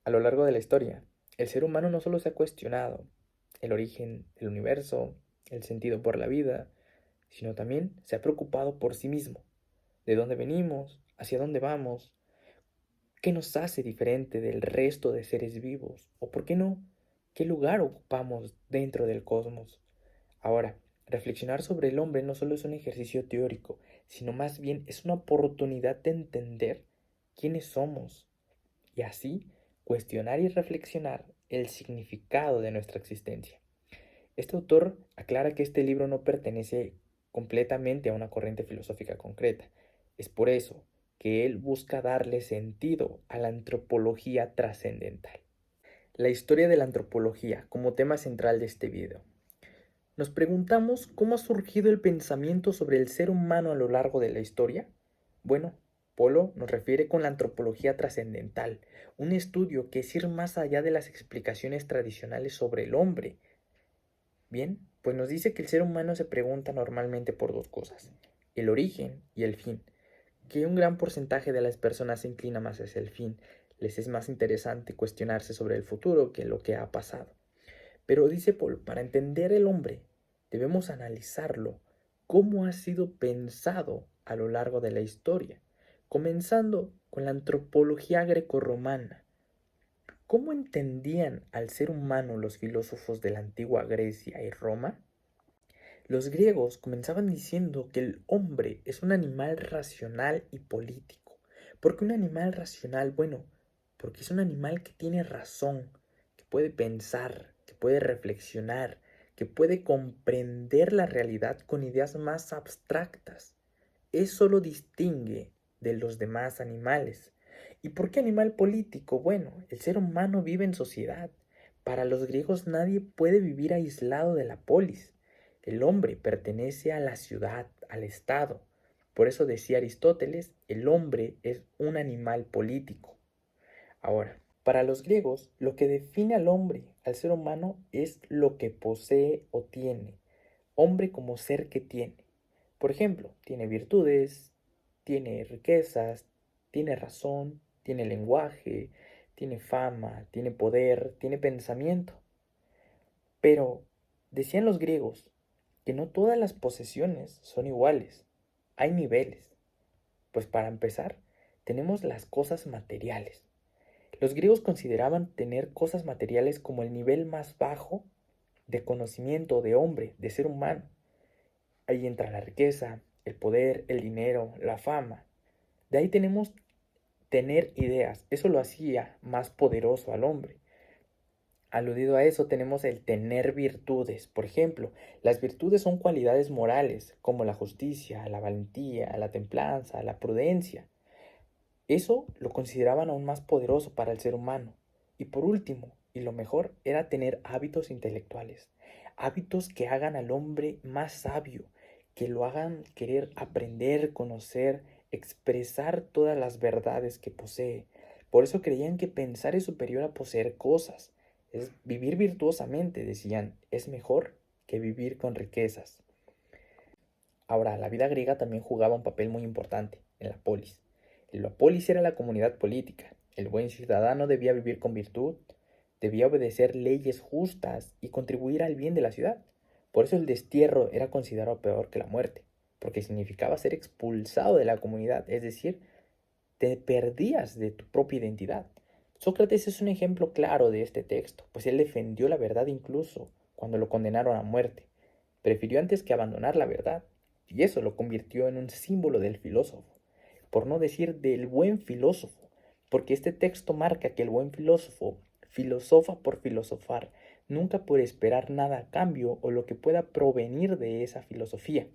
A lo largo de la historia, el ser humano no solo se ha cuestionado el origen del universo, el sentido por la vida, sino también se ha preocupado por sí mismo, de dónde venimos, hacia dónde vamos, qué nos hace diferente del resto de seres vivos, o por qué no, qué lugar ocupamos dentro del cosmos. Ahora, reflexionar sobre el hombre no solo es un ejercicio teórico, sino más bien es una oportunidad de entender quiénes somos y así cuestionar y reflexionar el significado de nuestra existencia. Este autor aclara que este libro no pertenece completamente a una corriente filosófica concreta. Es por eso que él busca darle sentido a la antropología trascendental. La historia de la antropología como tema central de este video. Nos preguntamos cómo ha surgido el pensamiento sobre el ser humano a lo largo de la historia. Bueno, Polo nos refiere con la antropología trascendental, un estudio que es ir más allá de las explicaciones tradicionales sobre el hombre. Bien, pues nos dice que el ser humano se pregunta normalmente por dos cosas, el origen y el fin, que un gran porcentaje de las personas se inclina más hacia el fin, les es más interesante cuestionarse sobre el futuro que lo que ha pasado. Pero dice Paul, para entender el hombre, debemos analizarlo, cómo ha sido pensado a lo largo de la historia, comenzando con la antropología grecorromana. ¿Cómo entendían al ser humano los filósofos de la antigua Grecia y Roma? Los griegos comenzaban diciendo que el hombre es un animal racional y político. ¿Por qué un animal racional? Bueno, porque es un animal que tiene razón, que puede pensar, que puede reflexionar, que puede comprender la realidad con ideas más abstractas. Eso lo distingue de los demás animales. ¿Y por qué animal político? Bueno, el ser humano vive en sociedad. Para los griegos nadie puede vivir aislado de la polis. El hombre pertenece a la ciudad, al Estado. Por eso decía Aristóteles, el hombre es un animal político. Ahora, para los griegos, lo que define al hombre, al ser humano, es lo que posee o tiene. Hombre como ser que tiene. Por ejemplo, tiene virtudes, tiene riquezas, tiene razón, tiene lenguaje, tiene fama, tiene poder, tiene pensamiento. Pero decían los griegos que no todas las posesiones son iguales. Hay niveles. Pues para empezar, tenemos las cosas materiales. Los griegos consideraban tener cosas materiales como el nivel más bajo de conocimiento de hombre, de ser humano. Ahí entra la riqueza, el poder, el dinero, la fama. De ahí tenemos tener ideas. Eso lo hacía más poderoso al hombre. Aludido a eso tenemos el tener virtudes. Por ejemplo, las virtudes son cualidades morales como la justicia, la valentía, la templanza, la prudencia. Eso lo consideraban aún más poderoso para el ser humano. Y por último, y lo mejor, era tener hábitos intelectuales. Hábitos que hagan al hombre más sabio, que lo hagan querer aprender, conocer, expresar todas las verdades que posee. Por eso creían que pensar es superior a poseer cosas. Es vivir virtuosamente, decían, es mejor que vivir con riquezas. Ahora, la vida griega también jugaba un papel muy importante en la polis. La polis era la comunidad política. El buen ciudadano debía vivir con virtud, debía obedecer leyes justas y contribuir al bien de la ciudad. Por eso el destierro era considerado peor que la muerte, porque significaba ser expulsado de la comunidad, es decir, te perdías de tu propia identidad. Sócrates es un ejemplo claro de este texto, pues él defendió la verdad incluso cuando lo condenaron a muerte. Prefirió antes que abandonar la verdad, y eso lo convirtió en un símbolo del filósofo, por no decir del buen filósofo, porque este texto marca que el buen filósofo filosofa por filosofar, nunca por esperar nada a cambio o lo que pueda provenir de esa filosofía.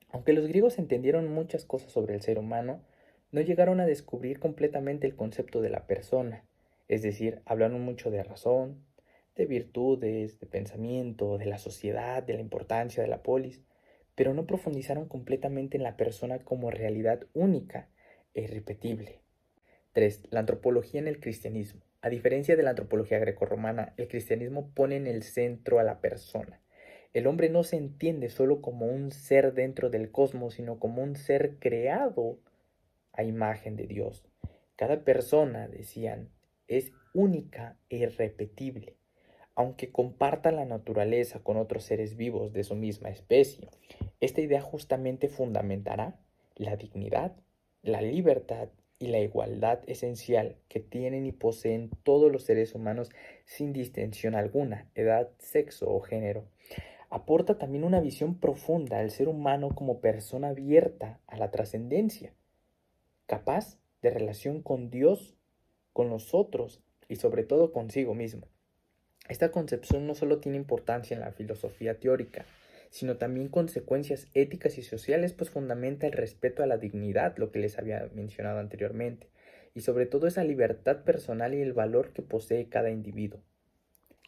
Aunque los griegos entendieron muchas cosas sobre el ser humano, no llegaron a descubrir completamente el concepto de la persona, es decir, hablaron mucho de razón, de virtudes, de pensamiento, de la sociedad, de la importancia de la polis, pero no profundizaron completamente en la persona como realidad única e irrepetible. 3. La antropología en el cristianismo. A diferencia de la antropología grecorromana, el cristianismo pone en el centro a la persona. El hombre no se entiende solo como un ser dentro del cosmos, sino como un ser creado a imagen de Dios. Cada persona, decían, es única e irrepetible. Aunque comparta la naturaleza con otros seres vivos de su misma especie, esta idea justamente fundamentará la dignidad, la libertad y la igualdad esencial que tienen y poseen todos los seres humanos sin distinción alguna, edad, sexo o género. Aporta también una visión profunda al ser humano como persona abierta a la trascendencia, capaz de relación con Dios, con los otros y sobre todo consigo mismo. Esta concepción no solo tiene importancia en la filosofía teórica, sino también consecuencias éticas y sociales, pues fundamenta el respeto a la dignidad, lo que les había mencionado anteriormente, y sobre todo esa libertad personal y el valor que posee cada individuo.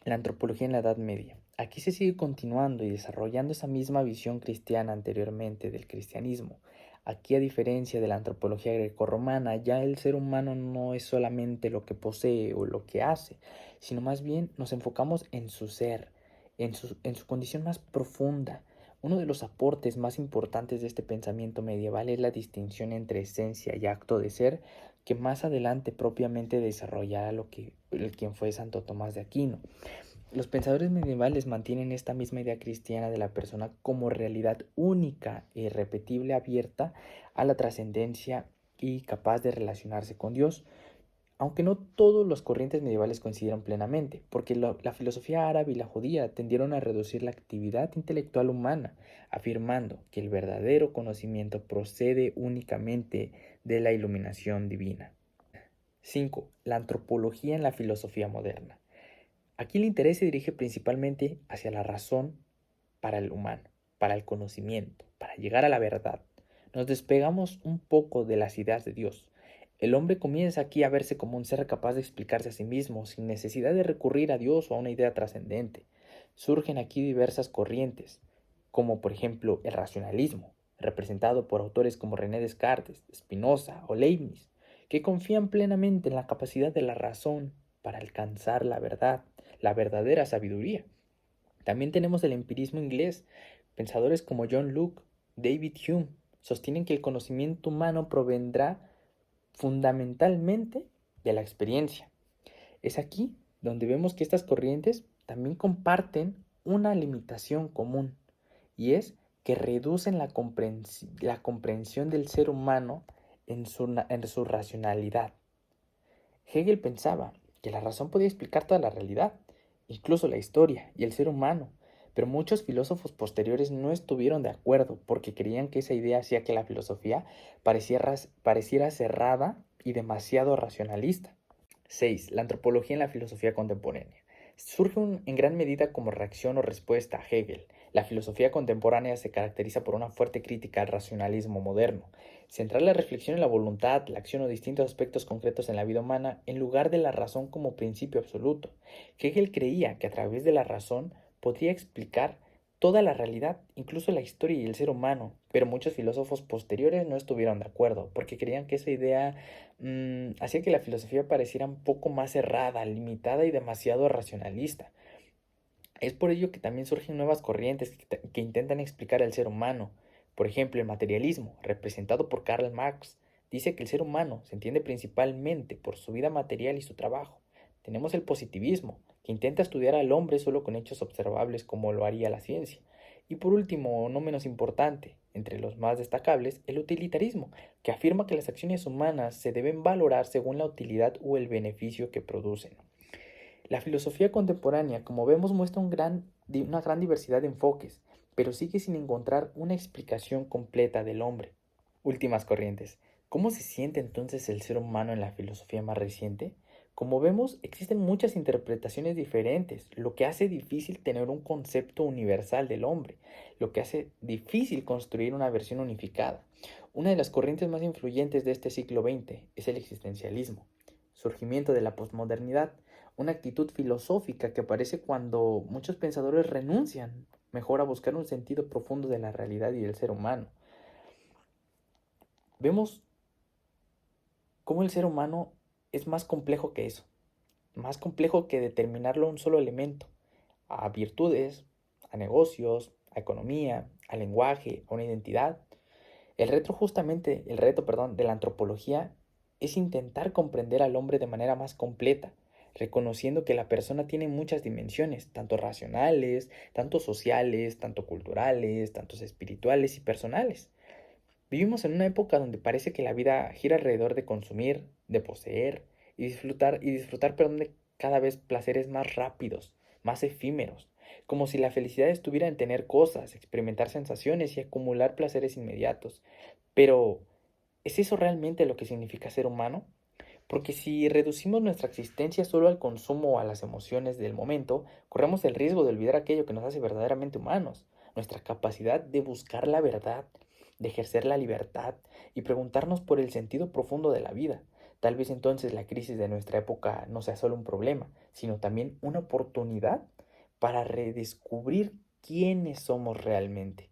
La antropología en la Edad Media. Aquí se sigue continuando y desarrollando esa misma visión cristiana anteriormente del cristianismo. Aquí, a diferencia de la antropología grecorromana, ya el ser humano no es solamente lo que posee o lo que hace, sino más bien nos enfocamos en su ser, en su condición más profunda. Uno de los aportes más importantes de este pensamiento medieval es la distinción entre esencia y acto de ser, que más adelante propiamente desarrollará quien fue Santo Tomás de Aquino. Los pensadores medievales mantienen esta misma idea cristiana de la persona como realidad única e irrepetible, abierta a la trascendencia y capaz de relacionarse con Dios, aunque no todas las corrientes medievales coincidieron plenamente, porque la filosofía árabe y la judía tendieron a reducir la actividad intelectual humana, afirmando que el verdadero conocimiento procede únicamente de la iluminación divina. 5. La antropología en la filosofía moderna. Aquí el interés se dirige principalmente hacia la razón para el humano, para el conocimiento, para llegar a la verdad. Nos despegamos un poco de las ideas de Dios. El hombre comienza aquí a verse como un ser capaz de explicarse a sí mismo, sin necesidad de recurrir a Dios o a una idea trascendente. Surgen aquí diversas corrientes, como por ejemplo el racionalismo, representado por autores como René Descartes, Spinoza o Leibniz, que confían plenamente en la capacidad de la razón para alcanzar la verdad, la verdadera sabiduría. También tenemos el empirismo inglés. Pensadores como John Locke, David Hume, sostienen que el conocimiento humano provendrá fundamentalmente de la experiencia. Es aquí donde vemos que estas corrientes también comparten una limitación común, y es que reducen la comprensión del ser humano en su racionalidad. Hegel pensaba que la razón podía explicar toda la realidad, incluso la historia y el ser humano, pero muchos filósofos posteriores no estuvieron de acuerdo porque creían que esa idea hacía que la filosofía pareciera cerrada y demasiado racionalista. 6. La antropología en la filosofía contemporánea. Surge en gran medida como reacción o respuesta a Hegel. La filosofía contemporánea se caracteriza por una fuerte crítica al racionalismo moderno. Centrar la reflexión en la voluntad, la acción o distintos aspectos concretos en la vida humana en lugar de la razón como principio absoluto. Hegel creía que a través de la razón podría explicar toda la realidad, incluso la historia y el ser humano, pero muchos filósofos posteriores no estuvieron de acuerdo porque creían que esa idea hacía que la filosofía pareciera un poco más cerrada, limitada y demasiado racionalista. Es por ello que también surgen nuevas corrientes que intentan explicar al ser humano. Por ejemplo, el materialismo, representado por Karl Marx, dice que el ser humano se entiende principalmente por su vida material y su trabajo. Tenemos el positivismo, que intenta estudiar al hombre solo con hechos observables como lo haría la ciencia. Y por último, no menos importante, entre los más destacables, el utilitarismo, que afirma que las acciones humanas se deben valorar según la utilidad o el beneficio que producen. La filosofía contemporánea, como vemos, muestra una gran diversidad de enfoques, pero sigue sin encontrar una explicación completa del hombre. Últimas corrientes. ¿Cómo se siente entonces el ser humano en la filosofía más reciente? Como vemos, existen muchas interpretaciones diferentes, lo que hace difícil tener un concepto universal del hombre, lo que hace difícil construir una versión unificada. Una de las corrientes más influyentes de este siglo XX es el existencialismo, surgimiento de la posmodernidad, una actitud filosófica que aparece cuando muchos pensadores renuncian mejor a buscar un sentido profundo de la realidad y del ser humano. Vemos cómo el ser humano es más complejo que eso, más complejo que determinarlo a un solo elemento, a virtudes, a negocios, a economía, al lenguaje, a una identidad. El reto de la antropología es intentar comprender al hombre de manera más completa, reconociendo que la persona tiene muchas dimensiones, tanto racionales, tanto sociales, tanto culturales, tanto espirituales y personales. Vivimos en una época donde parece que la vida gira alrededor de consumir, de poseer y disfrutar, perdón, de cada vez placeres más rápidos, más efímeros, como si la felicidad estuviera en tener cosas, experimentar sensaciones y acumular placeres inmediatos. Pero, ¿es eso realmente lo que significa ser humano? Porque si reducimos nuestra existencia solo al consumo o a las emociones del momento, corremos el riesgo de olvidar aquello que nos hace verdaderamente humanos, nuestra capacidad de buscar la verdad, de ejercer la libertad y preguntarnos por el sentido profundo de la vida. Tal vez entonces la crisis de nuestra época no sea solo un problema, sino también una oportunidad para redescubrir quiénes somos realmente.